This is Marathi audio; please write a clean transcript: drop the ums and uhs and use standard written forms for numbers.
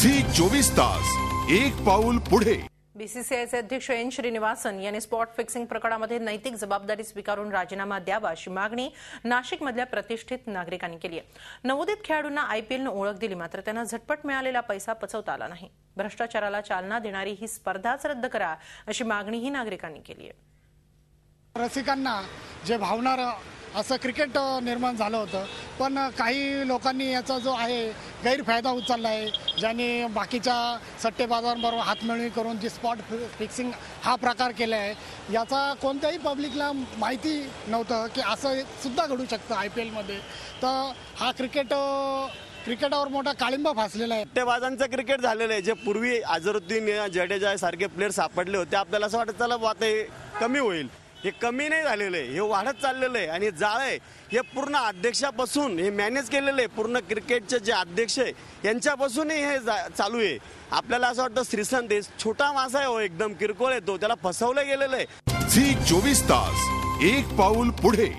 झी 24 तास एक पाऊल पुढे। बीसीसीआयचे अध्यक्ष एन श्रीनिवासन यांनी स्पॉट फिक्सिंग प्रकरणामध्ये नैतिक जबाबदारी स्वीकारून राजीनामा द्यावा अशी मागणी नाशिकमधल्या प्रतिष्ठित नागरिकांनी केली आहे। नवोदित खेळाडूंना आयपीएलनं ओळख दिली, मात्र त्यांना झटपट मिळालेला पैसा पचवता आला नाही। भ्रष्टाचाराला चालना देणारी ही स्पर्धाच रद्द करा अशी मागणीही नागरिकांनी केली आहे। रसिकांना जे भावणारं असं क्रिकेट निर्माण झालं होतं, पण काही लोकांनी याचा जो आहे गैरफायदा उचलला आहे, ज्यांनी बाकीच्या सट्टेबाजारांबरोबर हातमिळवणी करून जी स्पॉट फिक्सिंग हा प्रकार केला आहे, याचा कोणत्याही पब्लिकला माहिती नव्हतं की असं सुद्धा घडू शकतं आयपीएलमध्ये। तर हा क्रिकेटवर मोठा काळिंबा फासलेला आहे। सट्टेबाजांचं क्रिकेट झालेलं आहे। जे पूर्वी अझरुद्दीन जडेजा सारखे प्लेयर सापडले होते, आपल्याला असं वाटतं चला आता हे कमी होईल, हे कमी नाही झालेलं आहे, हे वाढत चाललेलं आहे। आणि जाळ आहे हे पूर्ण अध्यक्षापासून हे मॅनेज केलेलं आहे, पूर्ण क्रिकेटचे जे अध्यक्ष आहे यांच्यापासूनही हे चालू आहे। आपल्याला असं वाटतं श्रीसंत हे छोटा मासा आहे, हो एकदम किरकोळ आहे, तो त्याला फसवलं गेलेलं आहे। झी 24 तास एक पाऊल पुढे।